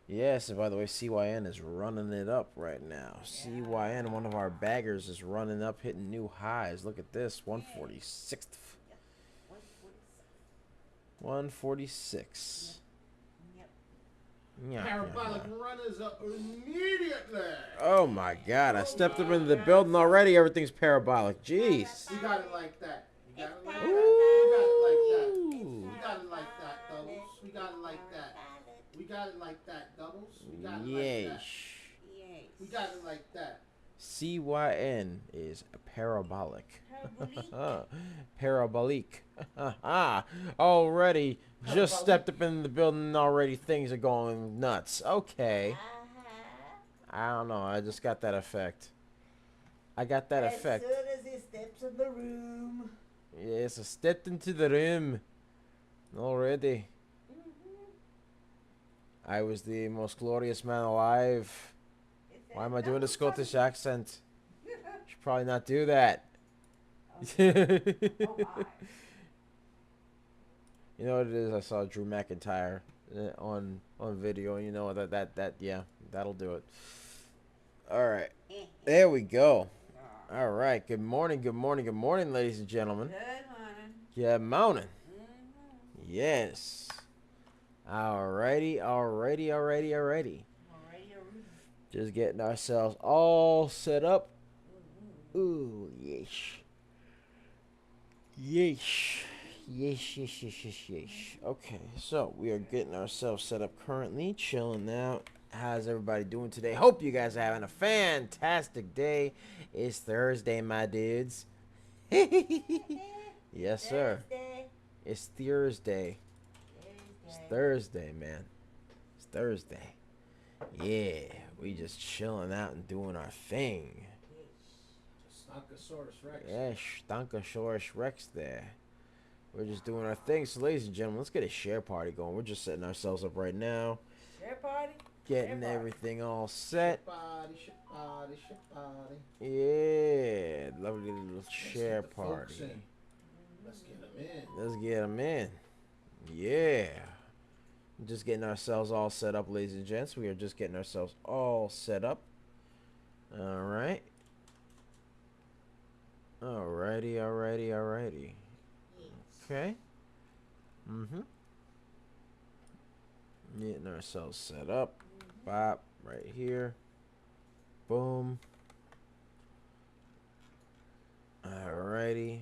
Yes, and by the way, CYN is running it up right now. CYN, one of our baggers, is running up, hitting new highs. Look at this, 146. 146. Yeah, Parabolic runners up immediately. Oh my God! I stepped up into the building already. Everything's parabolic. Jeez. You got it like that. You got it like that. Ooh. We got it like that. Doubles. We got it like that. We got it like that. Doubles. We got it like that. We got it like that. CYN is parabolic. Parabolic. Already just stepped up in the building and already things are going nuts. Okay. I don't know. I just got that effect. I got that effect. As soon as he steps in the room. Yes, I stepped into the room already. I was the most glorious man alive. Why am I doing a Scottish accent? Should probably not do that. You know what it is? I saw Drew McIntyre on video. You know that yeah, that'll do it. All right, there we go. All right, good morning, ladies and gentlemen. Good morning. Yes. Alrighty. Just getting ourselves all set up. Ooh, yes. Yes. Okay, so we are getting ourselves set up currently, chilling out. How's everybody doing today? Hope you guys are having a fantastic day. It's Thursday, my dudes. Yes, sir. It's Thursday. It's Thursday, man. It's Thursday. Yeah, we just chilling out and doing our thing. Stonkosaurus Rex. Yeah, Stonkosaurus Rex there. We're just doing our thing. So, ladies and gentlemen, let's get a share party going. We're just setting ourselves up right now. Share party? Getting everything all set. Ship party. Yeah, lovely little share party. Let's get them in. Let's get them in. Yeah. Just getting ourselves all set up, ladies and gents. We are just getting ourselves all set up. All right. Alrighty. Okay. Getting ourselves set up. Bop. Right here. Boom. Alrighty.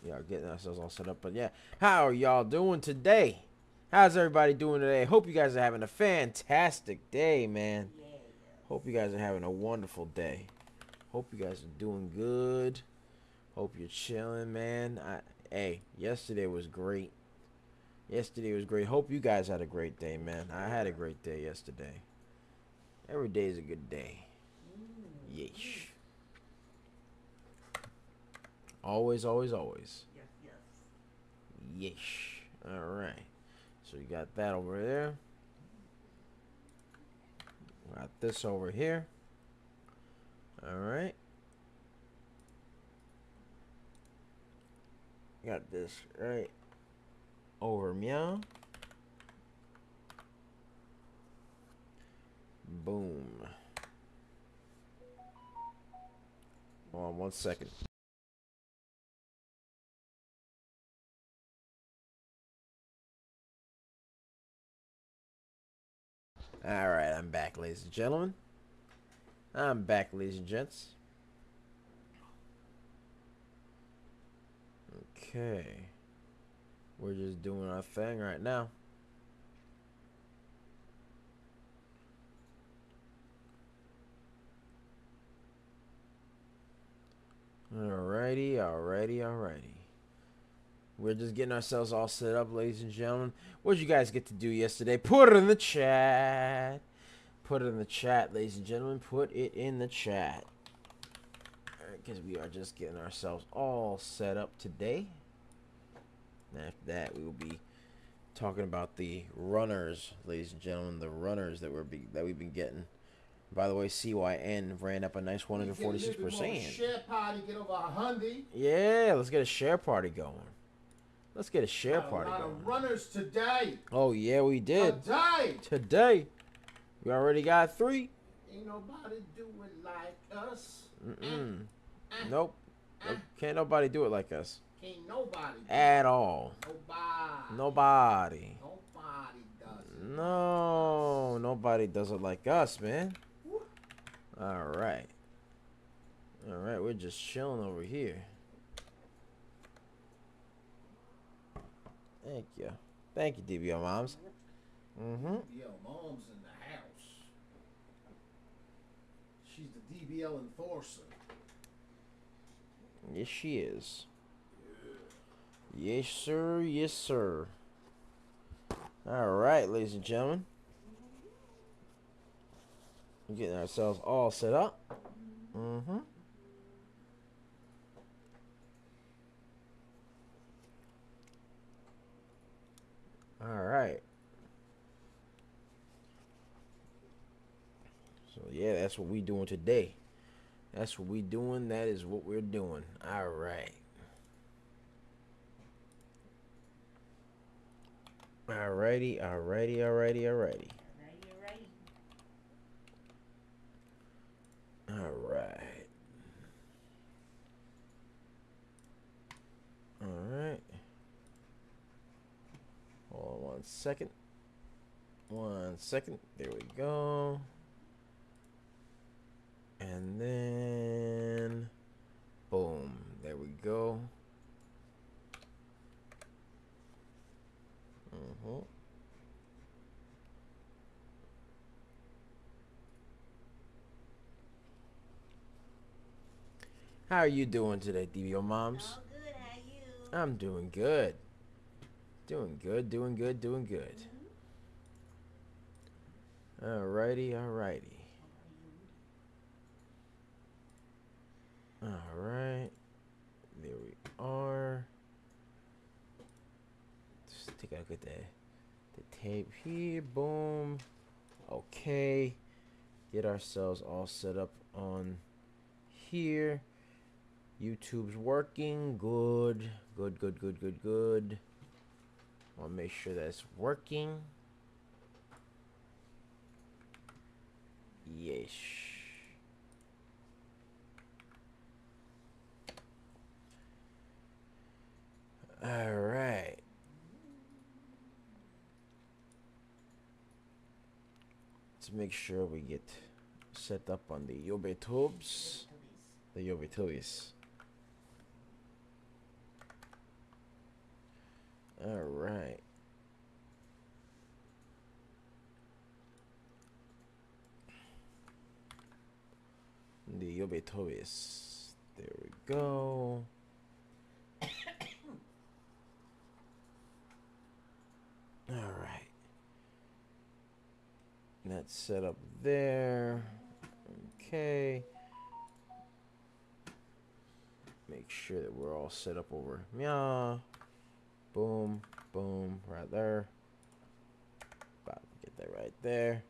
Yeah, getting ourselves all set up. But yeah, how are y'all doing today? How's everybody doing today? Hope you guys are having a fantastic day, man. Hope you guys are having a wonderful day. Hope you guys are doing good. Hope you're chilling, man. Hey, yesterday was great. Hope you guys had a great day, man. I had a great day yesterday. Every day is a good day. Yeesh. Always. Yeesh. Alright. So you got that over there. Got this over here. Alright. Got this right over meow. Boom. Hold on 1 second. Alright, I'm back, ladies and gentlemen. I'm back, ladies and gents. Okay. We're just doing our thing right now. Alrighty. We're just getting ourselves all set up, ladies and gentlemen. What did you guys get to do yesterday? Put it in the chat. Put it in the chat, ladies and gentlemen. Put it in the chat. Because we are just getting ourselves all set up today. And after that, we will be talking about the runners, ladies and gentlemen. The runners that we've been getting. By the way, CYN ran up a nice 146%. Share party, get over 100. Yeah, let's get a share party going. Let's get a share Got a party lot going. of runners today. Oh yeah, we did. Today. We already got 3. Ain't nobody do it like us. Nope. Nope. Can't nobody do it like us. Can't nobody. At all. Nobody. Nobody. Nobody does it. No, nobody does it like us, man. All right. All right, we're just chilling over here. Thank you. Thank you, DBL Moms. DBL Mom's in the house. She's the DBL enforcer. Yes, she is. Yes, sir. Yes, sir. All right, ladies and gentlemen. We're getting ourselves all set up. All right. So, yeah, that's what we doing today. That's what we doing. That is what we're doing. All right. Alrighty. Alright. Alright. Hold on 1 second. 1 second. There we go. And then boom. There we go. How are you doing today, DBO Moms? All good, how you? I'm doing good. Doing good. Alrighty. Alright. There we are. Just take a look at the tape here. Boom. Okay. Get ourselves all set up on here. YouTube's working. Good. I'll make sure that's working. Yes. All right. Let's make sure we get set up on the YobeTubes. The YobeTubes. All right. The YobeTubes. There we go. All right. That's set up there. Okay. Make sure that we're all set up over. Yeah. Boom. Right there. About to get that right there.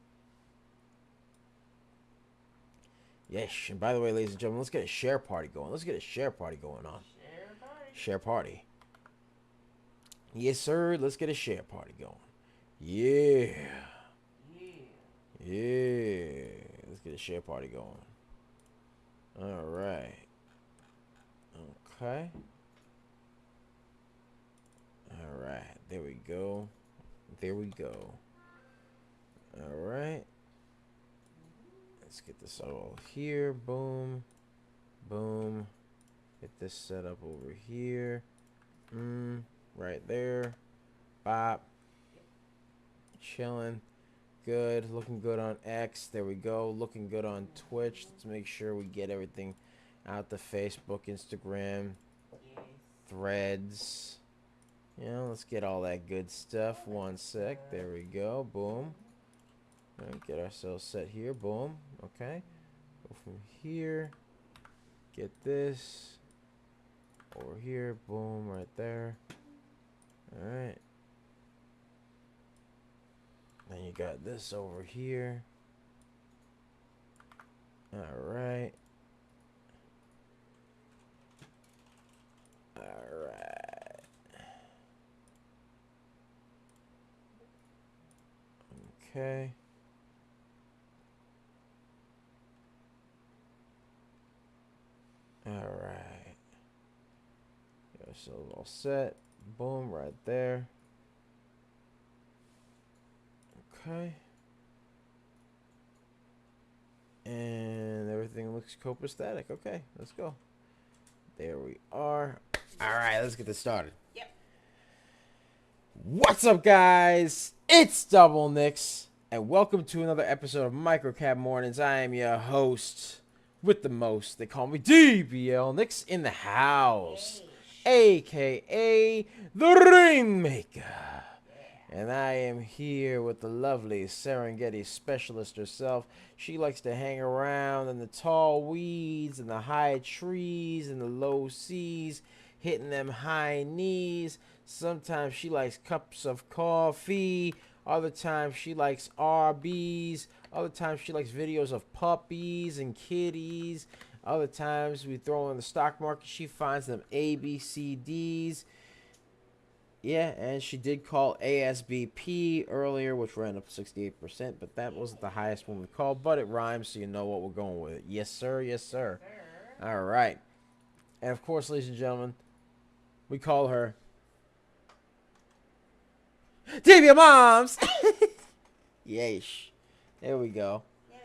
Yes. And by the way, ladies and gentlemen, let's get a share party going. Share party. Yes, sir. Let's get a share party going. Yeah. Let's get a share party going. All right. Okay. All right. There we go. All right. Let's get this all here. Boom. Get this set up over here. Right there. Bop. Chilling. Good. Looking good on X. There we go. Looking good on Twitch. Let's make sure we get everything out to Facebook, Instagram, Threads. You know, let's get all that good stuff. 1 sec. There we go. Boom. All right, get ourselves set here. Boom. Okay. Go from here. Get this. Over here. Boom. Right there. All right. Then you got this over here. All right. Okay. All right. Yeah, so all set. Boom, right there. Okay. And everything looks copacetic. Okay, let's go. There we are. All right, let's get this started. Yep. What's up, guys? It's Double Nicks, and welcome to another episode of Microcap Mornings. I am your host with the most. They call me DBL Nicks in the house, aka the Rainmaker. And I am here with the lovely Serengeti specialist herself. She likes to hang around in the tall weeds and the high trees and the low seas, hitting them high knees. Sometimes she likes cups of coffee. Other times she likes RBs. Other times she likes videos of puppies and kitties. Other times we throw in the stock market. She finds them ABCDs. Yeah, and she did call ASBP earlier, which ran up 68%, but that wasn't the highest one we called, but it rhymes, so you know what we're going with. Yes, sir. Yes, sir. All right. And, of course, ladies and gentlemen, we call her DBL Moms. Yeesh. There we go. There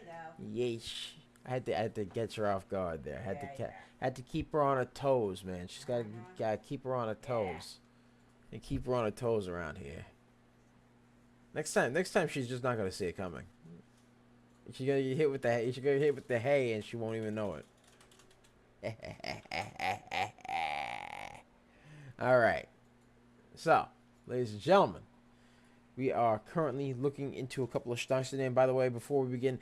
we go. Yeesh. I had to get her off guard there. Had to keep her on her toes, man. She's got to keep her on her toes. And keep her on her toes around here. Next time she's just not gonna see it coming. She's gonna get hit with the hay and she won't even know it. Alright. So, ladies and gentlemen, we are currently looking into a couple of stunts today. And by the way, before we begin,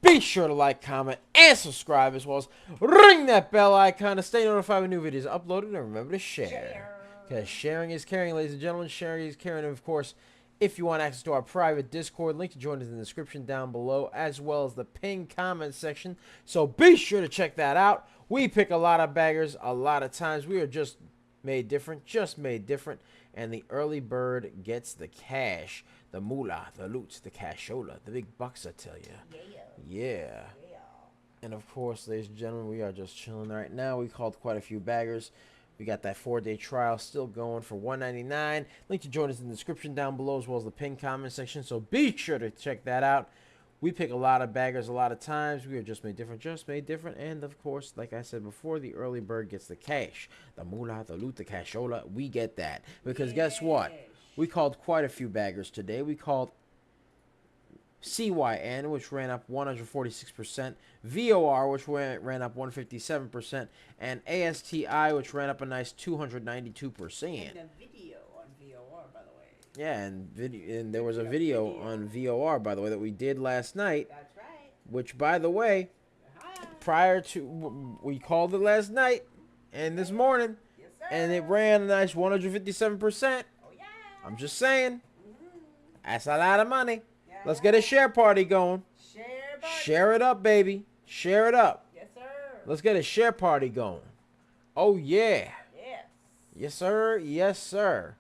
be sure to like, comment, and subscribe, as well as ring that bell icon to stay notified when new videos are uploaded. And remember to share. Because sharing is caring, ladies and gentlemen. Sharing is caring. And, of course, if you want access to our private Discord, link to join us in the description down below, as well as the pinned comment section. So be sure to check that out. We pick a lot of baggers a lot of times. We are just made different. And the early bird gets the cash, the moolah, the loot, the cashola, the big bucks, I tell you. Yeah. And, of course, ladies and gentlemen, we are just chilling right now. We called quite a few baggers. We got that 4-day trial still going for $1.99. Link to join us in the description down below, as well as the pinned comment section. So be sure to check that out. We pick a lot of baggers a lot of times. We are just made different. And, of course, like I said before, the early bird gets the cash. The moolah, the loot, the cashola. We get that. Because guess what? We called quite a few baggers today. We called CYN, which ran up 146%, VOR, which ran up 157%, and ASTI, which ran up a nice 292%. And a video on VOR, by the way. Yeah, and there was a video on VOR, by the way, that we did last night. That's right. Which, by the way, we called it last night and this morning, Yes, sir. and it ran a nice 157%. Oh, yeah. I'm just saying, that's a lot of money. Yeah. Let's get a share party going. Share it up, baby. Share it up. Yes, sir. Let's get a share party going. Oh, yeah. Yes. Yes, sir. Yes, sir.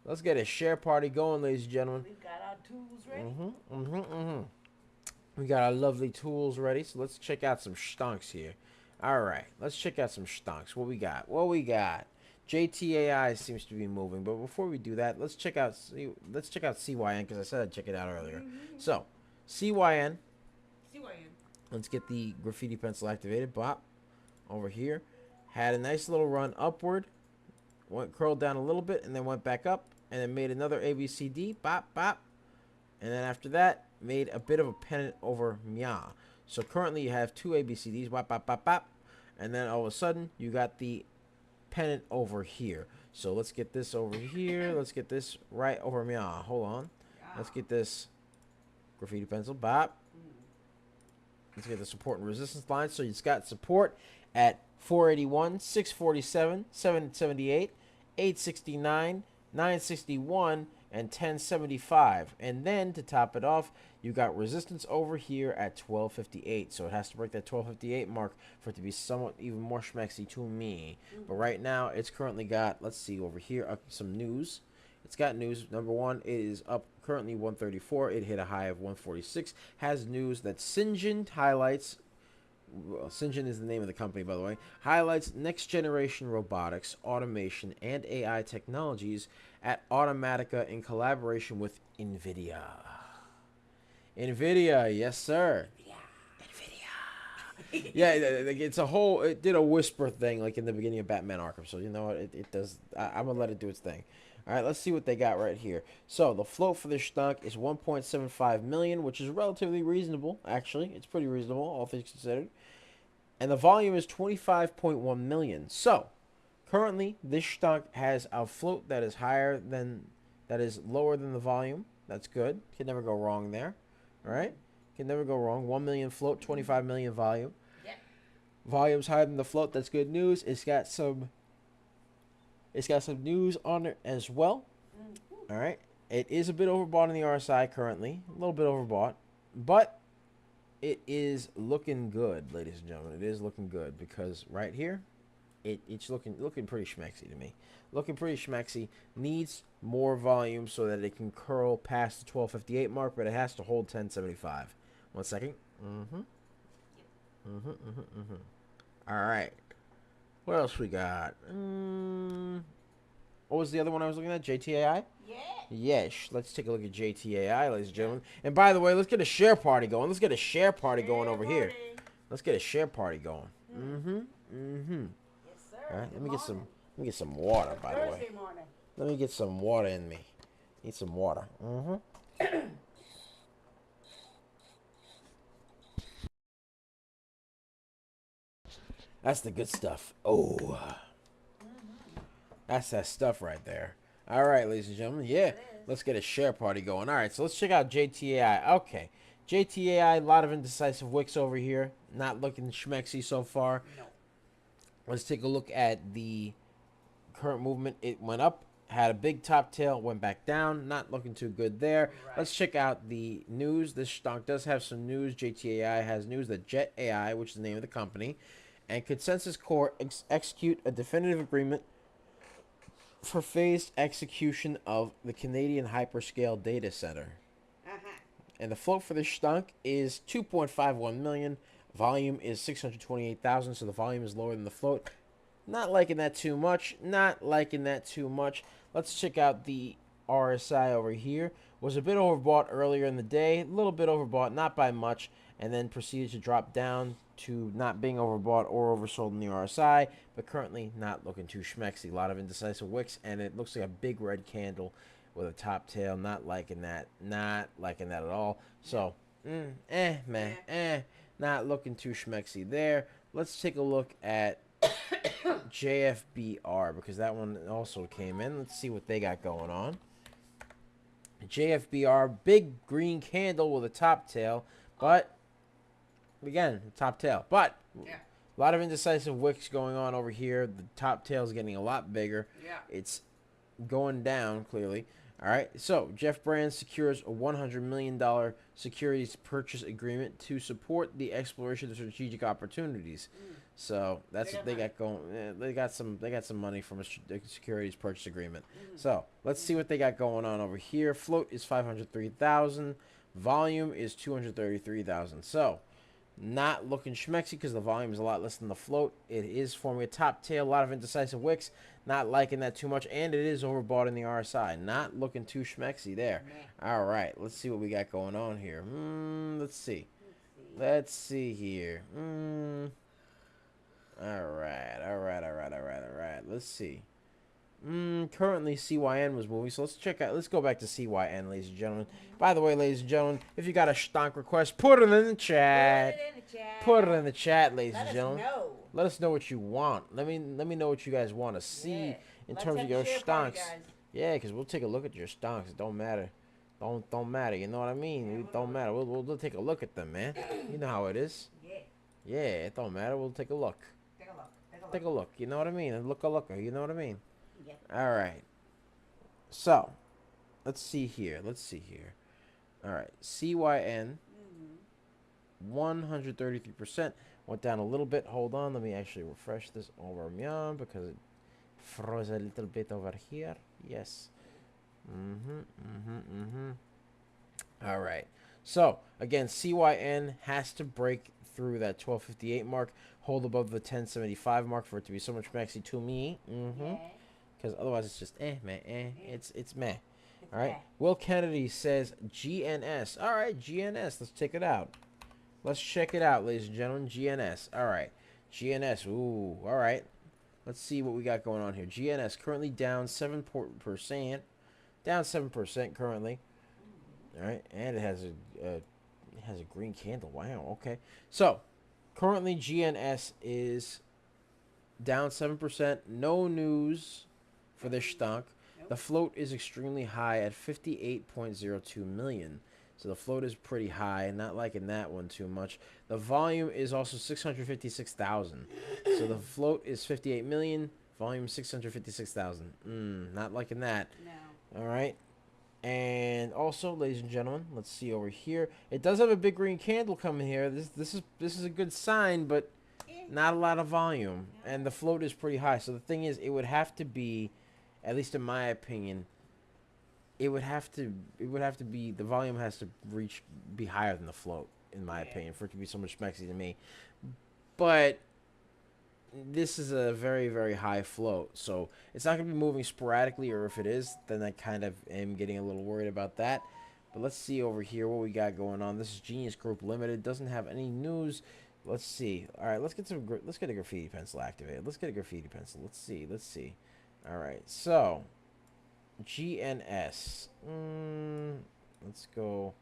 Let's get a share party going, ladies and gentlemen. We've got our tools ready. We got our lovely tools ready, so let's check out some stonks here. All right. Let's check out some stonks. What we got? JTAI seems to be moving, but before we do that, let's check out CYN, because I said I'd check it out earlier. So, CYN. Let's get the graffiti pencil activated. Bop. Over here. Had a nice little run upward. Curled down a little bit, and then went back up, and then made another ABCD. Bop, bop. And then after that, made a bit of a pennant over Mia. So currently you have two ABCDs. Bop, bop, bop, bop. And then all of a sudden, you got the pennant over here. So let's get this over here. Let's get this right over Mia. Hold on. Let's get this graffiti pencil. Bop. Let's get the support and resistance line. So it's got support at 481, 647, 778, 869, 961, and 1075. And then to top it off, you got resistance over here at 1258. So it has to break that 1258 mark for it to be somewhat even more schmexy to me. But right now, it's currently got, let's see over here, some news. It's got news. Number one, it is up currently 134. It hit a high of 146. Has news that Syngent highlights. Well, Syngent is the name of the company, by the way. Highlights next generation robotics, automation, and AI technologies at Automatica in collaboration with NVIDIA. NVIDIA, yes, sir. Yeah, it's a whole. It did a whisper thing like in the beginning of Batman Arkham. So you know what? It does. I'm gonna let it do its thing. All right, let's see what they got right here. So the float for this stunk is 1.75 million, which is relatively reasonable. Actually, it's pretty reasonable, all things considered. And the volume is 25.1 million. So currently, this stock has a float that is lower than the volume. That's good. Can never go wrong there. All right, can never go wrong. 1 million float, 25 million volume. Yep. Volume's higher than the float. That's good news. It's got some news on it as well. All right. It is a bit overbought in the RSI currently. A little bit overbought, but it is looking good, ladies and gentlemen. It is looking good because right here, it's looking pretty schmexy to me. Looking pretty schmexy. Needs more volume so that it can curl past the 1258 mark, but it has to hold 1075. 1 second. All right. What else we got? What was the other one I was looking at? JTAI? Yeah. Yes. Let's take a look at JTAI, ladies and gentlemen. And by the way, let's get a share party going. Let's get a share party going over here. Let's get a share party going. Yes, sir. All right. Let me get some water, by the way. Thursday morning. Let me get some water in me. Need some water. That's the good stuff. Oh. That's that stuff right there. All right, ladies and gentlemen. Yeah, let's get a share party going. All right, so let's check out JTAI. Okay. JTAI, a lot of indecisive wicks over here. Not looking schmexy so far. No. Let's take a look at the current movement. It went up, had a big top tail, went back down. Not looking too good there. Right. Let's check out the news. This stock does have some news. JTAI has news that Jet AI, which is the name of the company, and Consensus Core execute a definitive agreement for phased execution of the Canadian hyperscale data center. And the float for this stunk is 2.51 million. Volume is 628,000, so the volume is lower than the float. Not liking that too much. Not liking that too much. Let's check out the RSI over here. Was a bit overbought earlier in the day. A little bit overbought, not by much. And then proceeded to drop down to not being overbought or oversold in the RSI. But currently not looking too schmexy. A lot of indecisive wicks. And it looks like a big red candle with a top tail. Not liking that. Not liking that at all. So, not looking too schmexy there. Let's take a look at JFBR because that one also came in. Let's see what they got going on. JFBR, big green candle with a top tail, but again, top tail. But a lot of indecisive wicks going on over here. The top tail is getting a lot bigger. Yeah. It's going down clearly. All right, so Jeff Brand secures a $100 million securities purchase agreement to support the exploration of strategic opportunities. So that's what they got going. They got some money from a securities purchase agreement. So let's see what they got going on over here. Float is 503,000. Volume is 233,000. So not looking schmexy because the volume is a lot less than the float. It is forming a top tail, a lot of indecisive wicks. Not liking that too much, and it is overbought in the RSI. Not looking too schmexy there. All right, let's see what we got going on here. Let's see. Let's see here. All right. Let's see. Currently CYN was moving, so let's check out. Let's go back to CYN, ladies and gentlemen. By the way, ladies and gentlemen, if you got a stonk request, put it in the chat. Put it in the chat, ladies and gentlemen. Let us know what you want. Let me know what you guys want to see in terms of your stonks. Yeah, because we'll take a look at your stonks. It don't matter. Don't matter. You know what I mean? It don't matter. We'll take a look at them, man. You know how it is. Yeah, it don't matter. We'll take a look. Take a look. You know what I mean? And look a looker. You know what I mean? All right. So, let's see here. All right. CYN, 133%. Went down a little bit. Hold on. Let me actually refresh this over because it froze a little bit over here. Yes. All right. So again, CYN has to break through that 1258 mark, hold above the 1075 mark for it to be so much maxi to me. Because otherwise it's just man, it's meh. All right. Will Kennedy says GNS. All right, GNS. Let's check it out. Let's check it out, ladies and gentlemen. GNS. All right. GNS. Ooh. All right. Let's see what we got going on here. GNS currently down 7%. Down 7% currently. All right, and it has a green candle. Wow. Okay. So currently GNS is down 7%. No news for this stock. The float is extremely high at 58.02 million. So the float is pretty high. Not liking that one too much. The volume is also 656,000. So the float is 58 million. Volume 656,000. Not liking that. No. All right. And also, ladies and gentlemen, let's see over here. It does have a big green candle coming here. This is a good sign, but not a lot of volume, and the float is pretty high. So the thing is, it would have to be, at least in my opinion, it would have to be, the volume has to be higher than the float, in my opinion, for it to be so much mexy to me. But this is a very, very high float, so it's not going to be moving sporadically, or if it is, then I kind of am getting a little worried about that. But let's see over here what we got going on. This is Genius Group Limited. Doesn't have any news. Let's see. All right, let's get a graffiti pencil activated. Let's get a graffiti pencil. Let's see. All right, so GNS. Let's go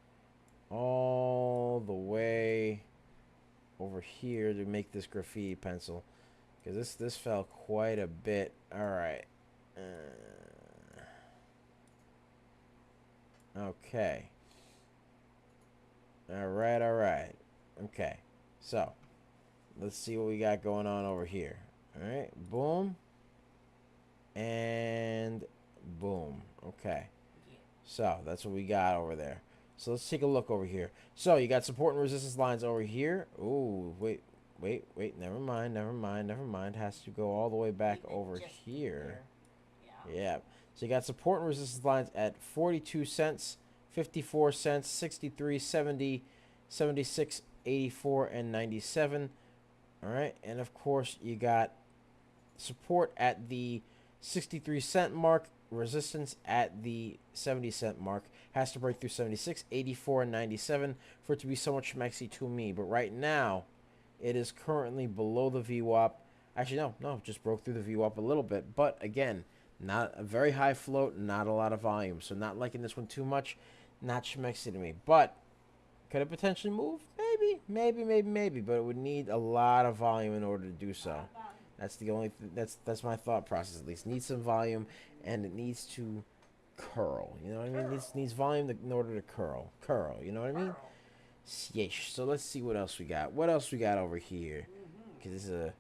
all the way over here to make this graffiti pencil, because this fell quite a bit. All right. Okay. All right. Okay. So, let's see what we got going on over here. All right. Boom. And boom. Okay. So, that's what we got over there. So, let's take a look over here. So, you got support and resistance lines over here. Ooh, wait. Never mind. Has to go all the way back over here. Yeah. So you got support and resistance lines at 42 cents, 54 cents, 63, 70, 76, 84, and 97. All right. And of course, you got support at the 63-cent mark, resistance at the 70-cent mark. Has to break through 76, 84, and 97 for it to be so much maxi to me. But right now, it is currently below the VWAP. Actually, no, just broke through the VWAP a little bit. But again, not a very high float, not a lot of volume. So not liking this one too much. Not schmexy to me. But could it potentially move? Maybe. But it would need a lot of volume in order to do so. That's the only that's my thought process, at least. Needs some volume, and it needs to curl. You know what I mean? It needs volume in order to curl. You know what I mean? Yeesh. So let's see what else we got. What else we got over here? Because this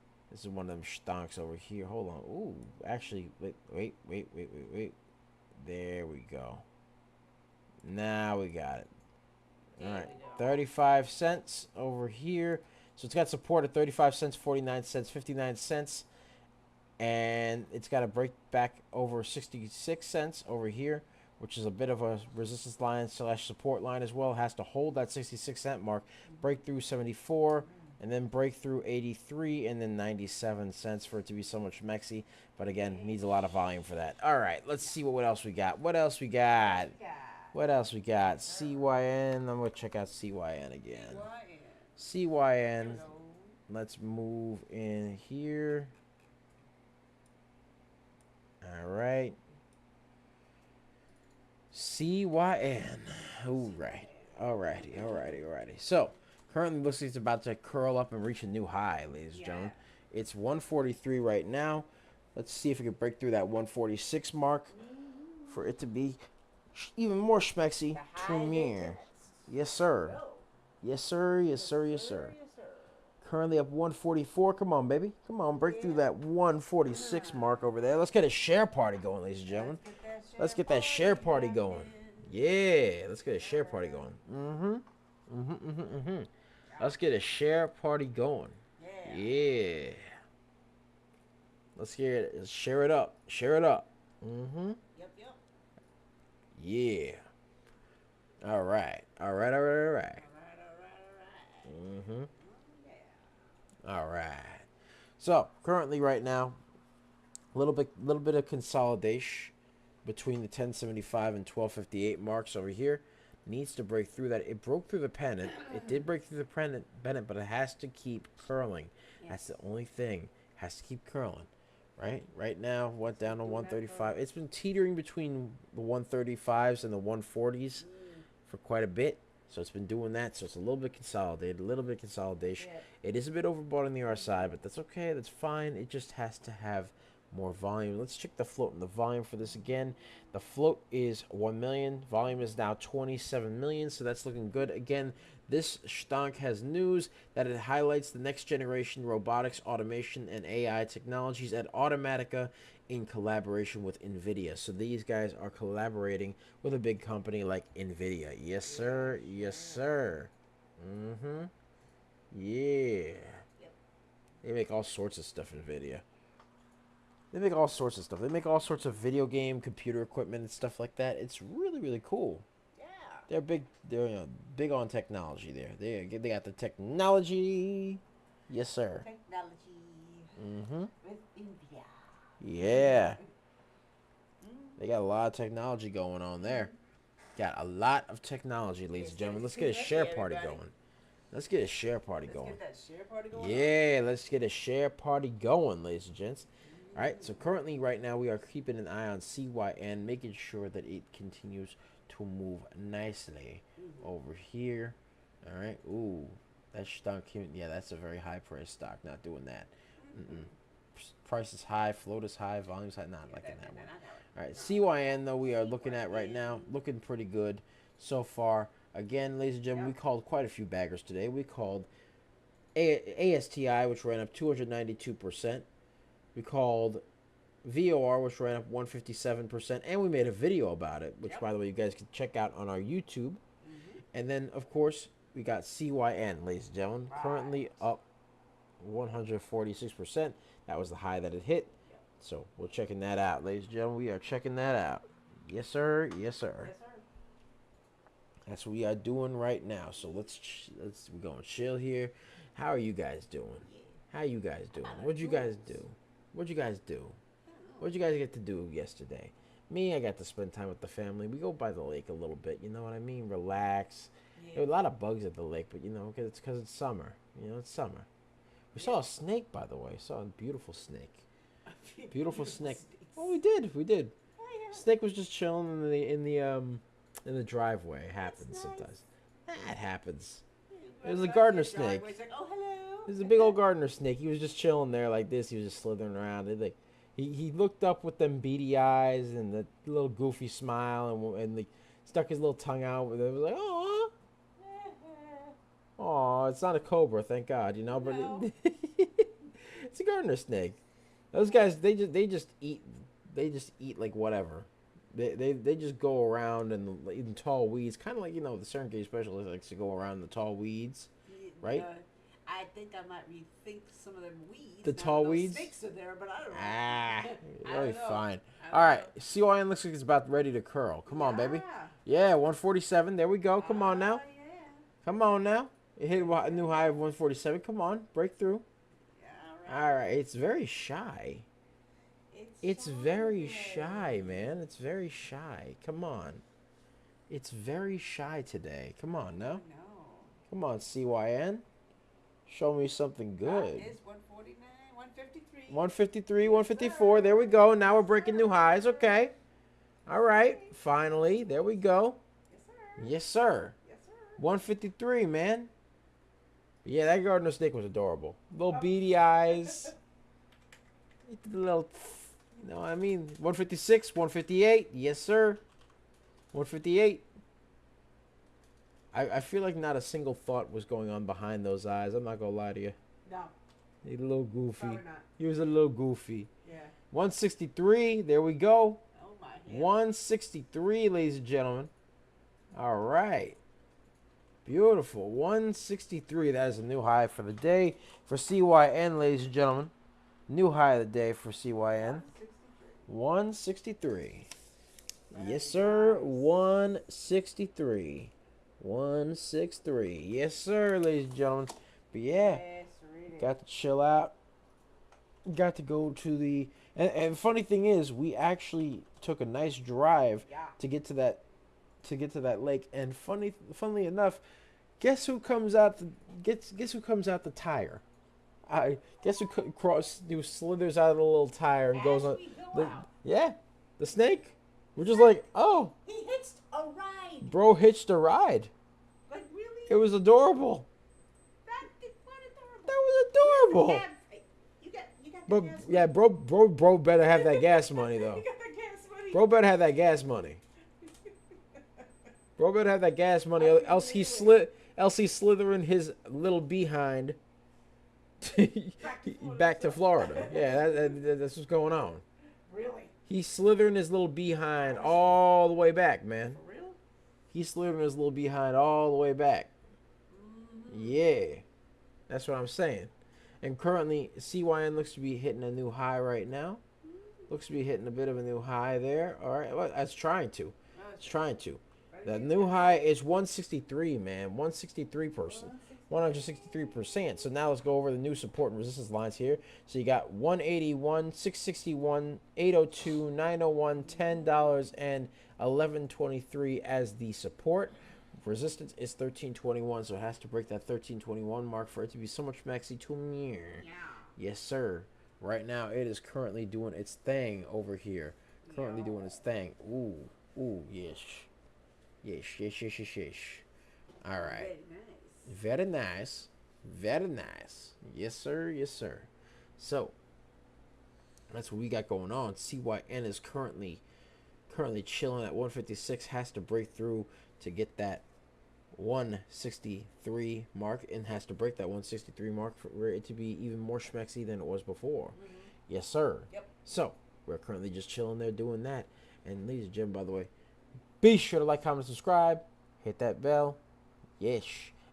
is one of them stonks over here. Hold on. Ooh, actually, wait. There we go. Now we got it. All right, 35 cents over here. So it's got support at 35 cents, 49 cents, 59 cents. And it's got to break back over 66 cents over here, which is a bit of a resistance line / support line as well. It has to hold that 66-cent mark, break through 74, and then break through 83, and then 97 cents for it to be so much mexy. But again, needs a lot of volume for that. All right, let's see what else we got. What else we got? CYN. I'm going to check out CYN again. CYN. Let's move in here. All right. CYN. Alrighty. So, currently looks like it's about to curl up and reach a new high, ladies and gentlemen. It's 143 right now. Let's see if we can break through that 146 mark for it to be even more schmexy to me. Yes, sir. Currently up 144. Come on, baby. Come on, break through that 146 mark over there. Let's get a share party going, ladies and gentlemen. Let's get that share party going. Yeah, let's get a share party going. Let's get a share party going. Yeah. Let's hear it. Let's share it up. Yep. Yeah. All right. All right. All right. All right. All right, all right, all right. Mm-hmm. Oh, yeah. All right. So currently, right now, little bit of consolidation between the 1075 and 1258 marks over here. Needs to break through that. It broke through the pennant. It did break through the pennant, but it has to keep curling. Yes. That's the only thing. It has to keep curling. Right now, went down to Doing that 135. It's been teetering between the 135s and the 140s for quite a bit. So it's been doing that. So it's a little bit consolidated, a little bit of consolidation. Yeah. It is a bit overbought on the RSI, but that's okay. That's fine. It just has to have more volume. Let's check the float and the volume for this again. The float is 1 million. Volume is now 27 million, so that's looking good. Again, this stonk has news that it highlights the next generation robotics, automation, and AI technologies at Automatica in collaboration with NVIDIA. So these guys are collaborating with a big company like NVIDIA. Yes, sir. Yes, sir. Mm-hmm. Yeah. Yep. They make all sorts of stuff, NVIDIA. They make all sorts of stuff. They make all sorts of video game, computer equipment, and stuff like that. It's really, really cool. Yeah. They're big. They're big on technology. There, they got the technology. Yes, sir. Technology Mm-hmm. with India. Yeah. They got a lot of technology going on there. Got a lot of technology, ladies and gentlemen. Let's get a share party going. Let's get a share party going. Let's get that share party going. Yeah, let's get a share party going, ladies and gents. All right, so currently right now we are keeping an eye on CYN, making sure that it continues to move nicely over here. All right, ooh, that stock, yeah, that's a very high price stock. Not doing that. Price is high, float is high, volume's high. Not liking that one. All right, CYN though we are looking at right now, looking pretty good so far. Again, ladies and gentlemen, we called quite a few baggers today. We called ASTI, which ran up 292%. We called VOR, which ran up 157%, and we made a video about it, which, by the way, you guys can check out on our YouTube. And then, of course, we got CYN, ladies and gentlemen, currently up 146%. That was the high that it hit. So we're checking that out, ladies and gentlemen. We are checking that out. Yes, sir. Yes, sir. Yes, sir. That's what we are doing right now. So we're going to chill here. How are you guys doing? How you guys doing? What'd you guys do? What'd you guys do? What'd you guys get to do yesterday? Me, I got to spend time with the family. We go by the lake a little bit, you know what I mean? Relax. There were a lot of bugs at the lake, but you know, because it's summer. You know, it's summer. We saw a snake, by the way. Saw a beautiful snake. Beautiful snake. Oh, we did. We did. Snake was just chilling in the driveway. It happens sometimes. That happens. It was a gardener snake. Like, oh, hello. It was a big old gardener snake. He was just chilling there like this. He was just slithering around. He looked up with them beady eyes and the little goofy smile and stuck his little tongue out. It was like, oh, it's not a cobra, thank God, you know. But No. it's a gardener snake. Those guys, they just eat like whatever. They just go around and eating tall weeds, kind of like, you know, the Serengeti specialist likes to go around the tall weeds, right? I think I might rethink some of them weeds. The tall weeds? Snakes are there, but I don't know. You'll be know. fine. I don't All right, know. CYN looks like it's about ready to curl. Come on, baby. Yeah, 147. There we go. Come on now. Yeah. Come on now. It hit a new high of 147. Come on, break through. Yeah, All right, it's very shy. It's very shy, man. It's very shy. Come on. It's very shy today. Come on now. No. Come on, CYN. Show me something good. That is 149, 153. 153, 154. There we go. Now we're breaking new highs. Okay. All right. Finally. There we go. Yes, sir. Yes, sir. Yes, sir. 153, man. Yeah, that gardener snake was adorable. Little beady eyes. Little, you know what I mean? 156, 158. Yes, sir. 158. I feel like not a single thought was going on behind those eyes. I'm not going to lie to you. No, He's a little goofy. probably not. He was a little goofy. Yeah. 163. There we go. Oh, my head. 163, ladies and gentlemen. All right. Beautiful. 163. That is a new high for the day for CYN, ladies and gentlemen. New high of the day for CYN. 163. Yes, sir. 163. 163. Yes, sir, ladies and gentlemen. But yeah, Yes, read it. got to chill out. Got to go to the and funny thing is, we actually took a nice drive Yeah. to get to that lake. And funnily enough, guess who comes out the guess who comes out the tire? I guess who slithers out of the little tire and goes As on we go the out, yeah, the snake. We're just like, oh, he hitched a ride. bro hitched a ride. Like really? It was adorable. What adorable. That was adorable. You got the But gas yeah, money. bro better have that gas money though. You got the gas money. Bro better have that gas money. Bro better have that gas money, else he's slithering his little behind back to Florida. Yeah, that's what's going on. Really? He's slithering his little behind all the way back, man. For real? He's slithering his little behind all the way back. Yeah, that's what I'm saying. And currently, CYN looks to be hitting a new high right now. Looks to be hitting a bit of a new high there. All right, well, that's trying to. It's trying to. The new high is 163, man. 163%. So now let's go over the new support and resistance lines here. So you got 181, 661, 802, 901, $10, and 1123 as the support. Resistance is 1321, so it has to break that 1321 mark for it to be so much maxi to me. Yeah. Yes, sir. Right now, it is currently doing its thing over here. Currently doing its thing. Ooh, yes. Yes. All right. Very nice. Very nice. Yes, sir. So, that's what we got going on. CYN is currently chilling at 156. Has to break through to get that 163 mark, and has to break that 163 mark for it to be even more schmexy than it was before. Yes, sir. Yep. So, we're currently just chilling there doing that. And ladies and gentlemen, by the way, be sure to like, comment, subscribe. Hit that bell. Yes.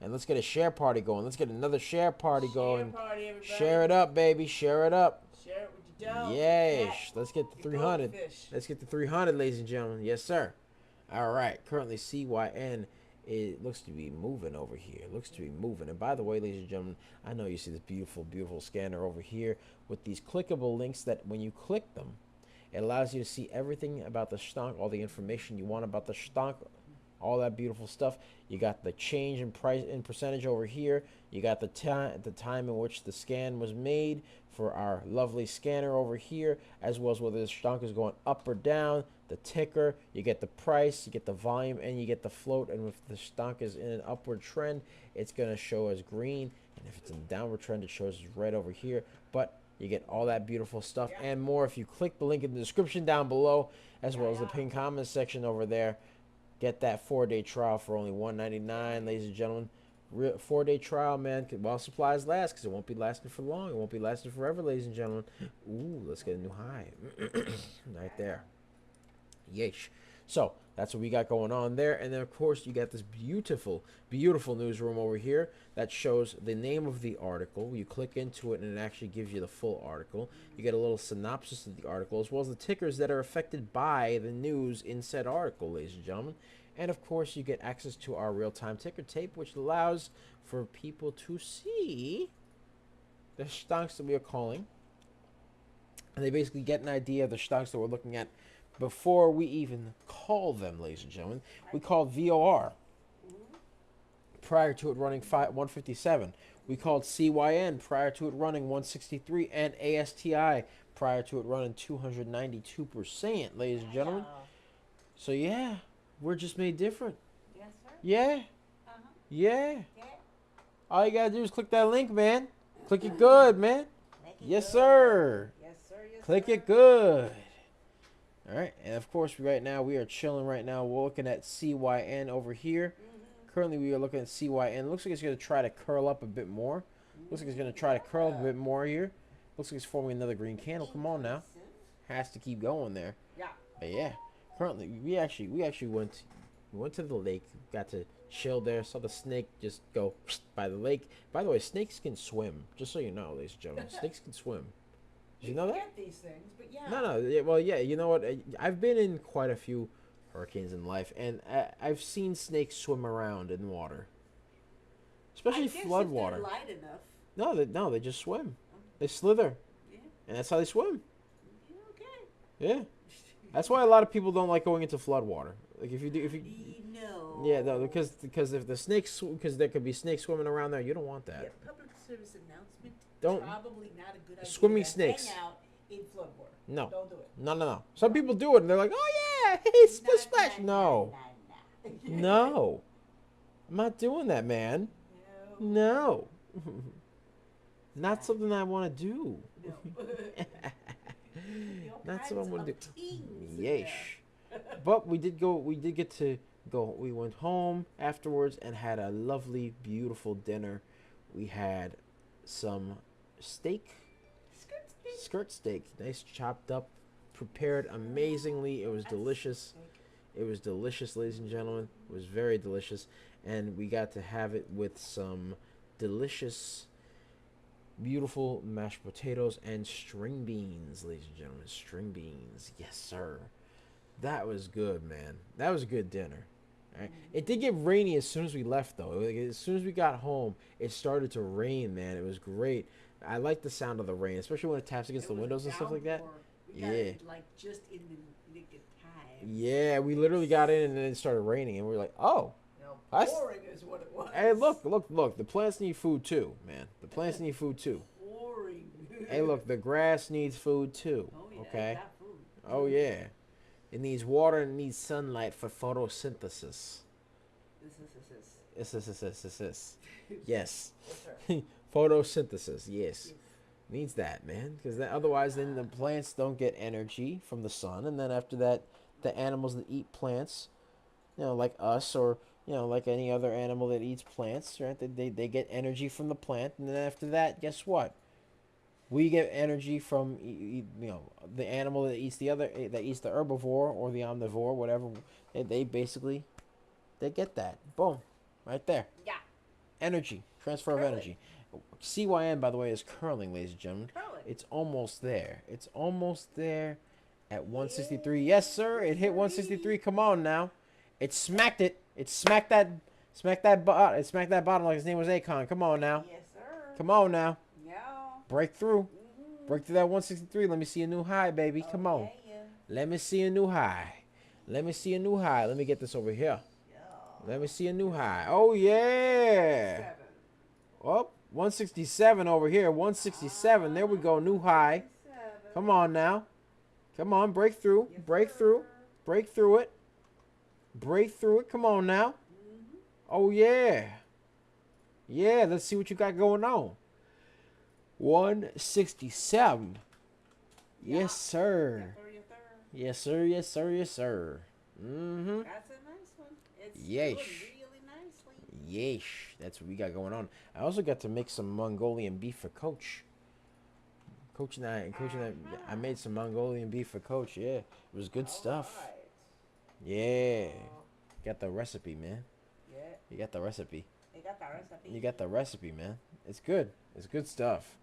And let's get a share party going. Let's get another share party going. Share party, everybody. Share it up, baby. Share it up. Share it with your dog. Yes. Let's get to Your 300. goldfish. Let's get to 300, ladies and gentlemen. Yes, sir. All right. Currently, CYN, it looks to be moving over here. Looks to be moving. And by the way, ladies and gentlemen, I know you see this beautiful, beautiful scanner over here with these clickable links that when you click them, it allows you to see everything about the stonk, all the information you want about the stonk, all that beautiful stuff. You got the change in price in percentage over here. You got the time in which the scan was made for our lovely scanner over here, as well as whether the stonk is going up or down. The ticker, you get the price, you get the volume, and you get the float. And if the stonk is in an upward trend, it's going to show as green, and if it's in a downward trend, it shows as red over here. But you get all that beautiful stuff and more if you click the link in the description down below, as well as the pinned comment section over there. Get that 4-day trial for only $1.99, ladies and gentlemen. 4-day trial, man, while supplies last, because it won't be lasting for long. It won't be lasting forever, ladies and gentlemen. Ooh, let's get a new high. Right there. Yeesh. So, that's what we got going on there. And then, of course, you got this beautiful, beautiful newsroom over here that shows the name of the article. You click into it, and it actually gives you the full article. You get a little synopsis of the article, as well as the tickers that are affected by the news in said article, ladies and gentlemen. And, of course, you get access to our real-time ticker tape, which allows for people to see the stonks that we are calling. And they basically get an idea of the stonks that we're looking at before we even call them, ladies and gentlemen. We called VOR prior to it running 157. We called CYN prior to it running 163, and ASTI prior to it running 292%, ladies and gentlemen. So yeah, we're just made different. Yes, sir. Yeah. Yeah. Yeah. All you gotta do is click that link, man. Click it good, man. Yes, sir. Yes, sir. Yes, Click sir. it good. All right, and of course, right now we are chilling. Right now, we're looking at CYN over here. Currently, we are looking at CYN. Looks like it's going to try to curl up a bit more. Looks like it's going to try to curl up a bit more here. Looks like it's forming another green candle. Come on now, has to keep going there. Yeah. But yeah, currently we actually went to the lake, got to chill there. Saw the snake just go by the lake. By the way, snakes can swim. Just so you know, ladies and gentlemen, snakes can swim. Did you know that? Get these things, but yeah. No. Well, yeah. You know what? I've been in quite a few Hurricanes in life. And I've seen snakes swim around in water, especially flood water. Light enough. No, they just swim. They slither, Yeah. and that's how they swim. Okay. Yeah, that's why a lot of people don't like going into flood water. Like if you No. yeah, no, because if the snakes, because there could be snakes swimming around there, you don't want that. Yeah, public service announcement. Don't- Probably not a good idea. Swimming to snakes. Hang out in flood water. No. Don't do it. No. Some people do it, and they're like, "Oh yeah, hey, splish splash." No, no, I'm not doing that, man. No, not something I want to do. No. Not something I want to do. Yeesh. Yeesh. But we did go. We did get to go. We went home afterwards and had a lovely, beautiful dinner. We had some steak, skirt steak, nice chopped up, prepared amazingly. It was delicious. It was delicious, ladies and gentlemen. It was very delicious, and we got to have it with some delicious, beautiful mashed potatoes and string beans, ladies and gentlemen. String beans, yes sir. That was good, man. That was a good dinner. Right? It did get rainy as soon as we left, though. Like, as soon as we got home, it started to rain, man. It was great. I like the sound of the rain, especially when it taps against the windows and stuff like that. We got it, like just in the nick of time. Yeah, we literally got in and then it started raining, and we were like, oh. No, pouring is what it was. Hey, look. The plants need food too, man. The plants need food too. Pouring. Hey, look, the grass needs food too. Oh, yeah, Okay. it got food. Oh yeah. It needs water and it needs sunlight for photosynthesis. This. Yes. Yes, sir. Photosynthesis. Yes. Needs that, man. Because otherwise, then the plants don't get energy from the sun, and then after that, the animals that eat plants, like us or like any other animal that eats plants, right? They get energy from the plant, and then after that, guess what? We get energy from the animal that eats the herbivore or the omnivore, whatever. They basically get that. Boom, right there. Yeah. Energy, transfer of energy. CYN, by the way, is curling, ladies and gentlemen. Curling. It's almost there. It's almost there at 163. Yes, sir. It hit 163. Come on now. It smacked it. It smacked that bottom like his name was Akon. Come on now. Yes, sir. Come on now. Yeah. Break through. Break through that 163. Let me see a new high, baby. Come on. Yeah. Let me see a new high. Let me see a new high. Let me get this over here. Let me see a new high. Oh, yeah. 7. Oh, 167 over here. 167. There we go. New high. 7. Come on now. Come on. Break through. Yes, Break sir. through. Break through it. Break through it. Come on now. Oh, yeah. Yeah, let's see what you got going on. 167. Yes, sir. Yes, sir. Yes, sir. Yes, sir. Mm-hmm. That's a nice one. It's Yeesh. doing really nicely. Yeesh. That's what we got going on. I also got to make some Mongolian beef for Coach. Coach and I made some Mongolian beef for Coach. Yeah, it was good stuff. Right. Yeah. Got the recipe, man. Yeah. You got the recipe. They got that recipe. You got the recipe, man. It's good. It's good stuff.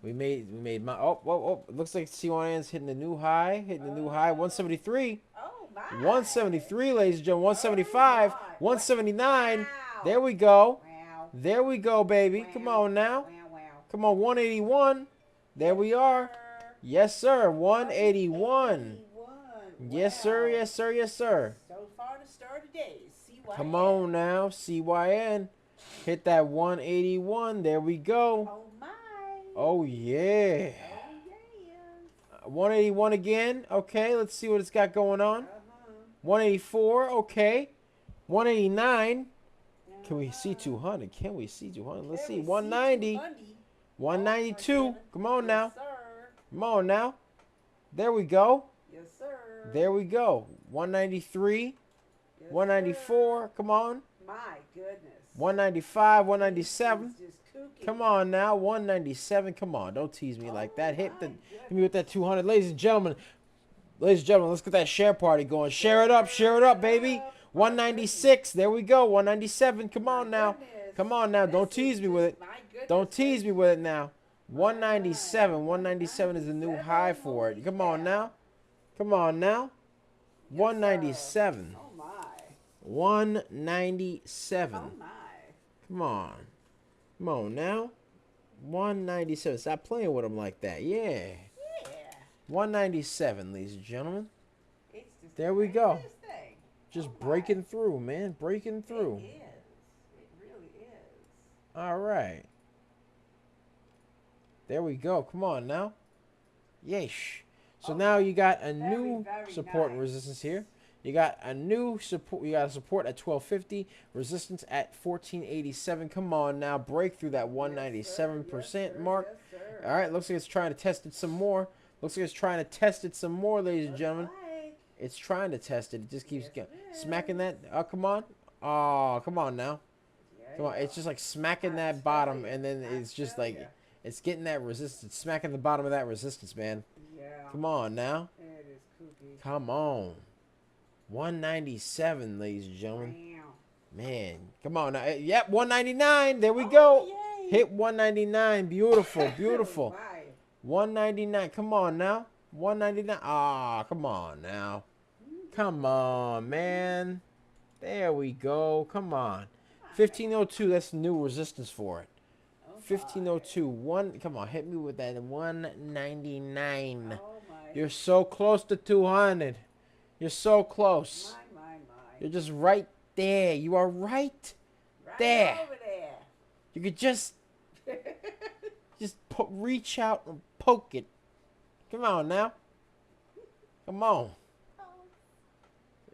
We made my it looks like C1N's hitting a new high. 173. Oh my. 173, ladies and gentlemen. 175. Oh, my. 179. Wow. There we go. Wow. There we go, baby. Wow. Come on now. Wow, wow. Come on, 181. There we are. Yes, sir. 181. Yes, sir. Yes, sir. Yes, sir. So far to start today. CYN. Come on now. CYN. Hit that 181. There we go. Oh my. Oh, yeah. Oh yeah. 181 again. Okay, let's see what it's got going on. 184. Okay. 189. Can we see 200? Can we see 200? Let's see. 190. 192. Come on now. Yes, sir. Come on now. There we go. Yes, sir. There we go. 193. Yes, 194. sir. Come on. My goodness. 195. 197. This is just kooky. Come on now. 197. Come on. Don't tease me like that. Hit me with that 200. Ladies and gentlemen, let's get that share party going. Share it up, baby. 196. There we go. 197. Come on now. Come on now. Don't tease me with it. Don't tease me with it now. 197. 197 is the new high for it. Come on now. Come on now. 197. Oh my. 197. Oh my. Come on. Come on now. 197. Stop playing with them like that. Yeah. Yeah. 197, ladies and gentlemen. It's just There we go. thing. Just Oh my. breaking through, man. Breaking through. It is. It really is. All right. There we go. Come on now. Yeesh. So now you got a new very support and nice. resistance here. You got a new support. You got a support at 1250, resistance at 1487. Come on now, break through that 197% mark. Yes, sir. All right, looks like it's trying to test it some more. Looks like it's trying to test it some more, ladies and gentlemen. Right. It's trying to test it. It just keeps Yes, it smacking that. Oh, come on. Oh, come on now. Yeah, Come on. It's just like smacking I that tell bottom, ya. and then I it's just tell like ya. it's getting that resistance, it's smacking the bottom of that resistance, man. Yeah. Come on now. It is kooky. Come on. 197, ladies and gentlemen. Wow. Man, come on now. Yep, 199. There we go. Yay. Hit 199. Beautiful, beautiful. My. 199. Come on now. 199. Ah, come on now. Come on, man. There we go. Come on. 1502. That's new resistance for it. Oh, 1502. Come on, hit me with that 199. my. Oh my. You're so close to 200. You're so close. My. You're just right there. You are right Right there. over there. You could just reach out and poke it. Come on now. Come on.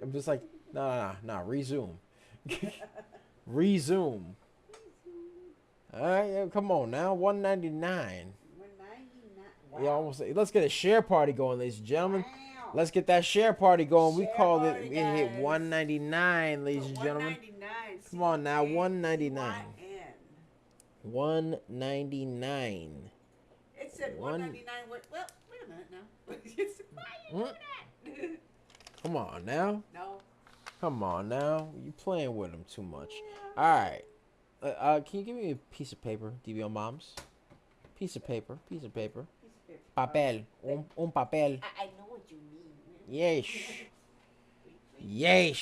I'm just like, no, resume. Resume. All right, yeah, come on now. 199. 199. You Wow. almost. Let's get a share party going, ladies and gentlemen. Wow. Let's get that share party going. We Share called it. party, We hit guys. 199, ladies and gentlemen. 199. Come on now, 199. CYN. 199. It said 199. Well, wait a minute now. Why are you doing that? Come on now. No. Come on now. You playing with them too much. All right. Can you give me a piece of paper, DBO moms? Piece of paper. Piece of paper. Papel. Un papel. I know what you mean. Yes. Yes.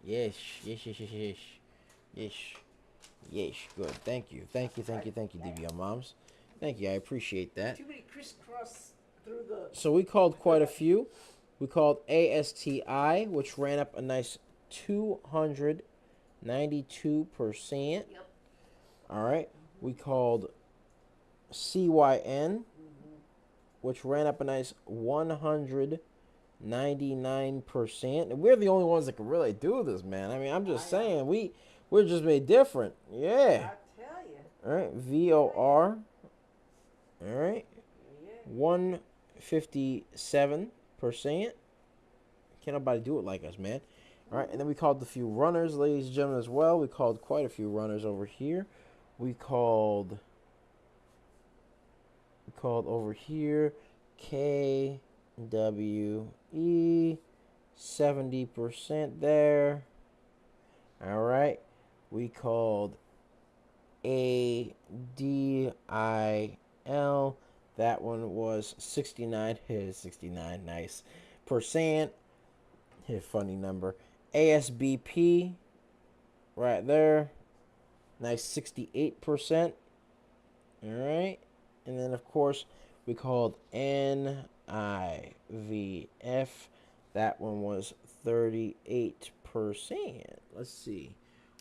Yes. Yes. Good. Thank you, DBO moms. Thank you. I appreciate that. Too many crisscross through the. So we called quite a few. We called ASTI, which ran up a nice 292%. Yep. All right. We called CYN, which ran up a nice 199%. And we're the only ones that can really do this, man. I mean, I'm just saying, we're just made different. Yeah. I tell you. All right. VOR. All right. Yeah. 157%. Can't nobody do it like us, man. All right, and then we called a few runners, ladies and gentlemen, as well. We called quite a few runners over here. We called over here KWE 70% there. All right. We called ADIL. That one was 69. Hit 69. Nice. Percent. Hit funny number. ASBP. Right there. Nice 68%. All right. And then, of course, we called NIVF. That one was 38%. Let's see.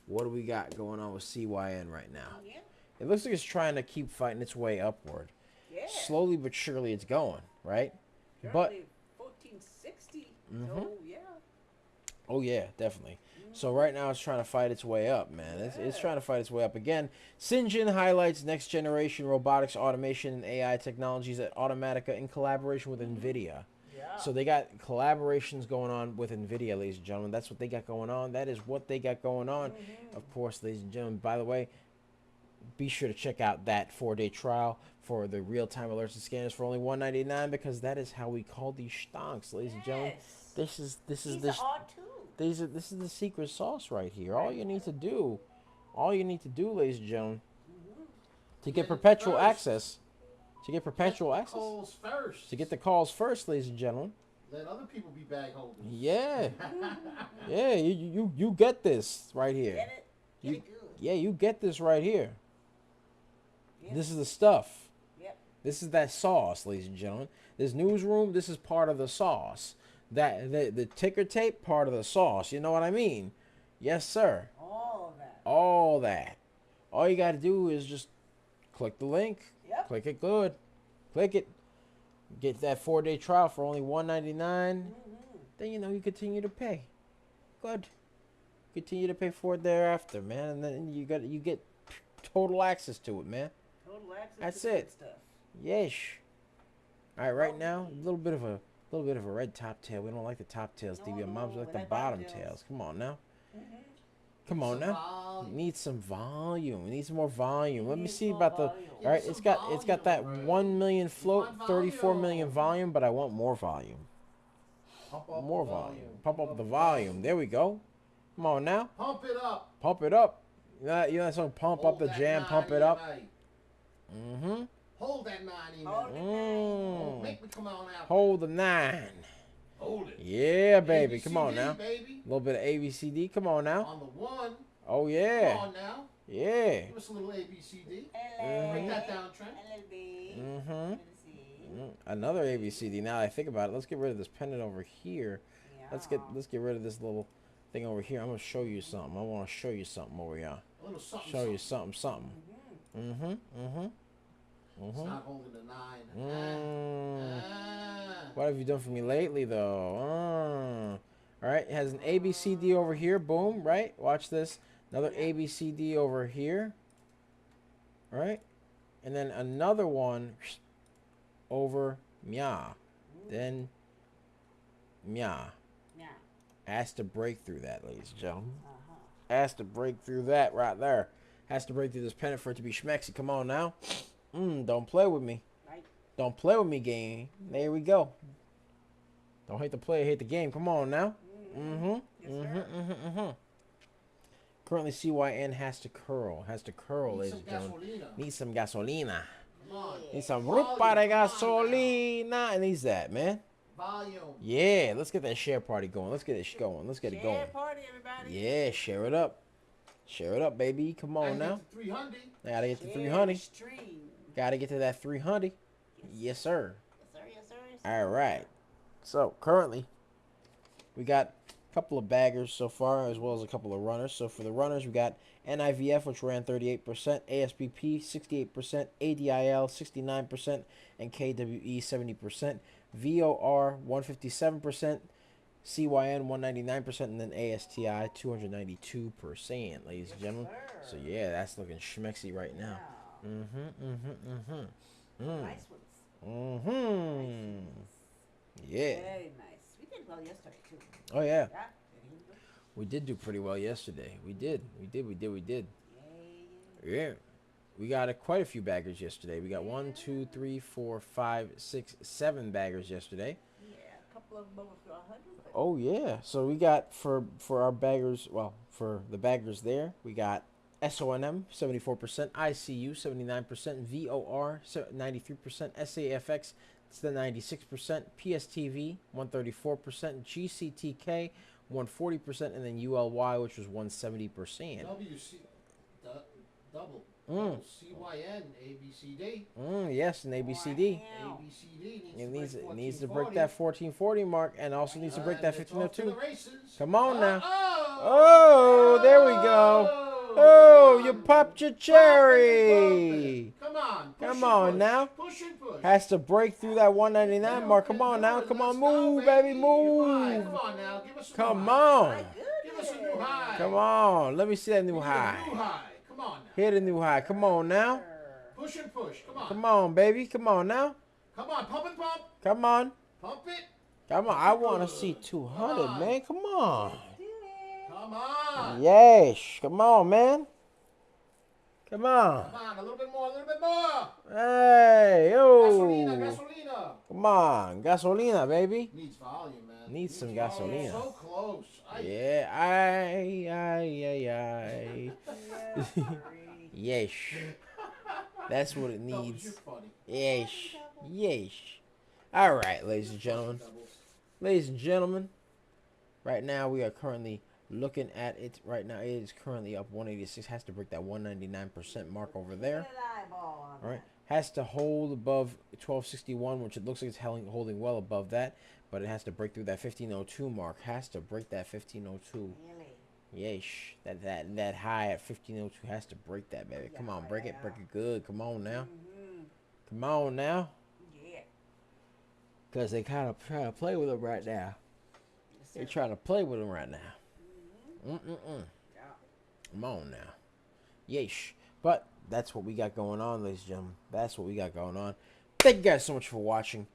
What do we got going on with CYN right now? Yeah. It looks like it's trying to keep fighting its way upward. Yeah. Slowly but surely it's going, right? Currently 1460. So yeah. Oh yeah, definitely. So right now it's trying to fight its way up, man. It's trying to fight its way up again. Syngin highlights next generation robotics, automation, and AI technologies at Automatica in collaboration with NVIDIA. Yeah. So they got collaborations going on with NVIDIA, ladies and gentlemen. That's what they got going on. That is what they got going on. Of course, ladies and gentlemen, by the way, be sure to check out that 4-day trial for the real-time alerts and scanners for only $199, because that is how we call these stonks, ladies and gentlemen. This is These are R2. this is the secret sauce right here. All you need to do, ladies and gentlemen, to get perpetual access, Calls first. to get the calls first, ladies and gentlemen, Let other people be bag holders. Yeah. Yeah, you get this right here. Get it? Get it good. Yeah, you get this right here. Yep. This is the stuff. Yep. This is that sauce, ladies and gentlemen. This newsroom, this is part of the sauce. That the ticker tape, part of the sauce. You know what I mean? Yes, sir. All that. All that. All you got to do is just click the link. Yep. Click it good. Click it. Get that 4-day trial for only $1.99. Then you continue to pay. Good. Continue to pay for it thereafter, man, and then you get total access to it, man. Total access That's to good it. stuff. Yes. All right, right now a little bit of a red top tail. We don't like the top tails, No, DV. Moms no, like we the like bottom bottom tails. tails. Come on now. Come on now. Need some volume. We need some more volume. Let me need see more about volume. the. All right, Give it's some got that volume, 1 million float, want 34 million volume. volume, but I want more volume. Pump up More the volume. Pump up the volume. There we go. Come on now. Pump it up. Pump it up. You know that song, Pump Up Hold the that Jam, 90 Pump it up. night. Mm-hmm. Hold that 90 Hold minute. it. Mm. Make me come on out. Hold the 9. Hold it. Yeah, baby. Come on ABCD, now. baby. A little bit of ABCD. Come on now. On the 1. Oh, Come yeah. on now. Yeah. Give us a little ABCD. Mhm. Break that down, Trent. A little bit. Mm-hmm. Let me see. Another ABCD. Now that I think about it, let's get rid of this pendant over here. Let's get rid of this little thing over here. I'm gonna show you something. I want to show you something over here. A little something. Show you something. Mm-hmm. It's not holding the 9. Mm. Ah. What have you done for me lately, though? All right, it has an ABCD over here. Boom, right? Watch this. Another ABCD over here. All right? And then another one over Mya. Then Mya. Yeah. Has to break through that, ladies and gentlemen. Has to break through that right there. Has to break through this pennant for it to be schmexy. Come on now. Don't play with me. Right. Don't play with me, game. There we go. Don't hate the player, hate the game. Come on now. Currently, CYN has to curl. Ladies and gentlemen. Need some gasolina. Come on. Need some Volume, rupa de come on gasolina. It needs that, man. Volume. Yeah, let's get that share party going. Let's get it going. Let's get it going. Share party, everybody. Yeah, share it up. Share it up, baby. Come on now. Get to 300. Gotta get to Share 300. stream. Gotta get to that 300. Yes, sir. Yes, sir. Yes, sir. Yes, sir. All right. So currently, we got a couple of baggers so far, as well as a couple of runners. So for the runners, we got NIVF, which ran 38%, ASBP 68%, ADIL 69%, and KWE 70%. VOR 157%, CYN 199%, and then ASTI 292%, ladies and gentlemen. So yeah, that's looking schmexy right now. Nice ones. Yeah. Very nice. We did well yesterday, too. Oh yeah. Yeah. We did do pretty well yesterday. We did. Yeah. We got quite a few baggers yesterday. We got 1, 2, 3, 4, 5, 6, 7 baggers yesterday. Yeah, a couple of them over 100. Oh yeah. So we got for our baggers, well, for the baggers there, we got SONM 74%, ICU 79%, VOR 93%, SAFX it's the 96%, PSTV 134%, GCTK 140%, and then ULY, which was 170%. WC double. CYN ABCD. Yes, an ABCD. Wow. ABCD It needs to break that 1440 mark, and also needs to break that let's off to 1502. the races. Come on now. Oh, Oh, there we go. Oh, you popped your cherry. Come on. Come on now. Push and push. Has to break through that 199 mark. Come on now. Come on, move, baby, move. Come on now. Give us a Come new high. on. Give us a new high. Come on. Let me see that We new need a high. new high. Come on now. Hit a new high. Come on now. Push and push. Come on. Come on, baby. Come on now. Come on. Pump and pump. Come on. Pump it. Come on. I want to see 200, man. Come on. Come on. Yes. Come on, man. Come on. Come on. A little bit more. A little bit more. Hey, Gasolina. yo. Gasolina. Come on. Gasolina, baby. Needs volume, man. Needs some volume. gasolina. So close. Yeah. Aye. Yes. That's what it Doubles, needs. you're funny. Yes. All right, ladies and gentlemen. Doubles. ladies and gentlemen, right now we are currently looking at it. Right now it is currently up 186. Has to break that 199% mark over there. All right, has to hold above 1261, which it looks like it's holding well above that, but it has to break through that 1502 mark. Has to break that 1502. Yeesh, that high at 1502 has to break that, baby. Come on, break it good. Come on now. Come on now. Because they kind of trying to play with them right now. They're trying to play with them right now. Come on now. Yeesh. But that's what we got going on, ladies and gentlemen. That's what we got going on. Thank you guys so much for watching.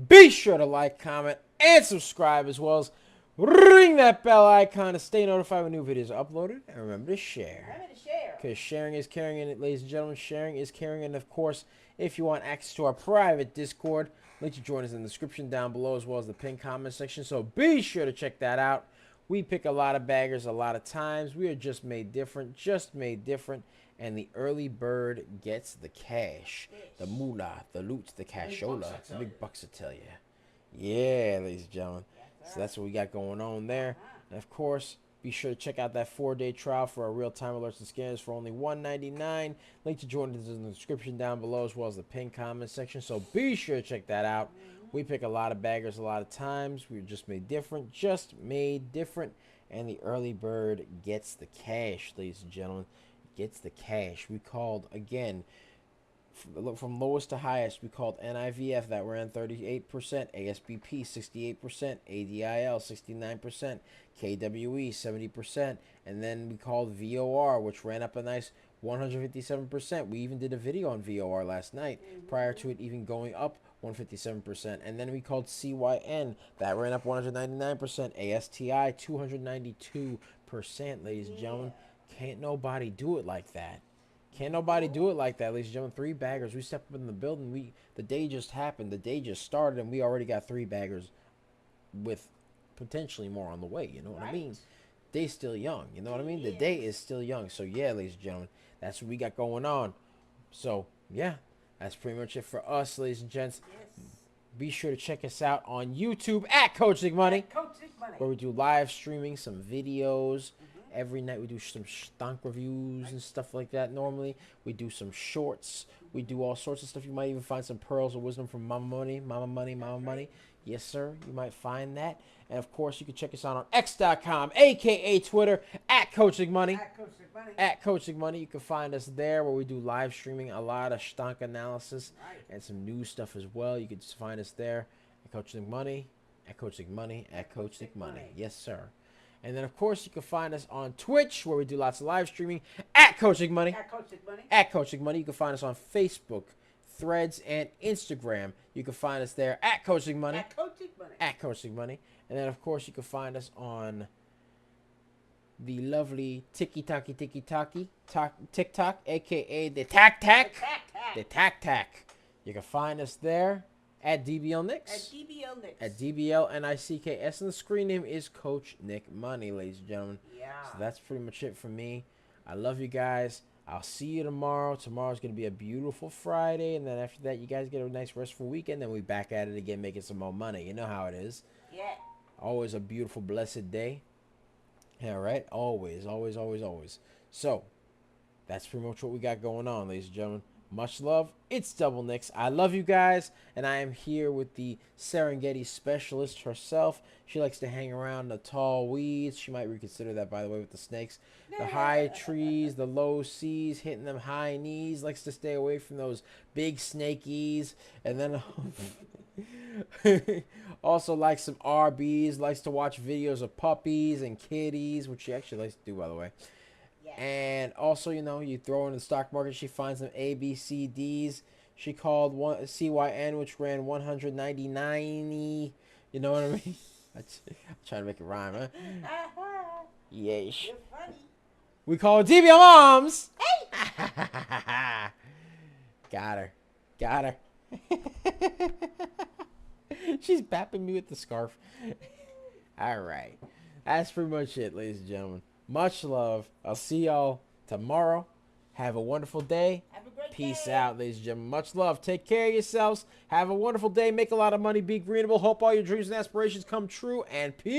Be sure to like, comment, and subscribe, as well as ring that bell icon to stay notified when new videos are uploaded. And remember to share. Because sharing is caring, and ladies and gentlemen, sharing is caring. And of course, if you want access to our private Discord, link to join us in the description down below, as well as the pinned comment section. So be sure to check that out. We pick a lot of baggers a lot of times. We are just made different. And the early bird gets the cash, the moolah, the loot, the cashola, the big bucks, I tell you. Yeah, ladies and gentlemen. So that's what we got going on there. And of course, be sure to check out that 4-day trial for our real-time alerts and scanners for only $1.99. Link to join us in the description down below, as well as the pinned comment section. So be sure to check that out. We pick a lot of baggers a lot of times. We're just made different. And the early bird gets the cash, ladies and gentlemen. Gets the cash. We called, again, from lowest to highest, we called NIVF, that ran 38%, ASBP 68%, ADIL 69%, KWE 70%, and then we called VOR, which ran up a nice 157%. We even did a video on VOR last night prior to it even going up 157%. And then we called CYN, that ran up 199%, ASTI 292%, ladies and gentlemen. Can't nobody do it like that. Can't nobody do it like that, ladies and gentlemen. 3 baggers. We stepped up in the building. The day just happened. The day just started, and we already got 3 baggers with potentially more on the way. You know what I mean? Day's still young. You know what I mean? The day is still young. So, yeah, ladies and gentlemen, that's what we got going on. So, yeah, that's pretty much it for us, ladies and gents. Be sure to check us out on YouTube at Coach Nick Money, where we do live streaming, some videos. Every night we do some stonk reviews and stuff like that. Normally we do some shorts. We do all sorts of stuff. You might even find some pearls of wisdom from Mama Money. Yes, sir. You might find that. And, of course, you can check us out on X.com, a.k.a. Twitter, at Coach Nick Money. At Coach Nick Money. You can find us there, where we do live streaming, a lot of stonk analysis, and some new stuff as well. You can just find us there at Coach Nick Money, at Coach Nick Money, at Coach Nick Money. Yes, sir. And then, of course, you can find us on Twitch, where we do lots of live streaming, at Coach Nick Money. At Coach Nick Money. You can find us on Facebook, Threads, and Instagram. You can find us there at Coach Nick Money. At Coach Nick Money. And then, of course, you can find us on the lovely TikTok, a.k.a. the Tac Tac. The Tac Tac. You can find us there. At DBL Nicks. At DBL NICKS. And the screen name is Coach Nick Money, ladies and gentlemen. So that's pretty much it for me. I love you guys. I'll see you tomorrow. Tomorrow's going to be a beautiful Friday. And then after that, you guys get a nice restful weekend. Then we back at it again, making some more money. You know how it is. Yeah. Always a beautiful, blessed day. Yeah, right? Always. So, that's pretty much what we got going on, ladies and gentlemen. Much love. It's Double Nicks. I love you guys, and I am here with the Serengeti specialist herself. She likes to hang around the tall weeds. She might reconsider that, by the way, with the snakes. The high trees, the low seas, hitting them high knees. Likes to stay away from those big snakies. And then also likes some RBs. Likes to watch videos of puppies and kitties, which she actually likes to do, by the way. And also, you know, you throw in the stock market, she finds some ABCDs. She called one CYN, which ran 199. You know what I mean? I'm trying to make it rhyme, huh? Yeesh. You're funny. We call DBL Moms. Hey. Got her. She's bapping me with the scarf. All right. That's pretty much it, ladies and gentlemen. Much love. I'll see y'all tomorrow. Have a wonderful day. Have a great day. Peace out, ladies and gentlemen. Much love. Take care of yourselves. Have a wonderful day. Make a lot of money. Be greenable. Hope all your dreams and aspirations come true. And peace.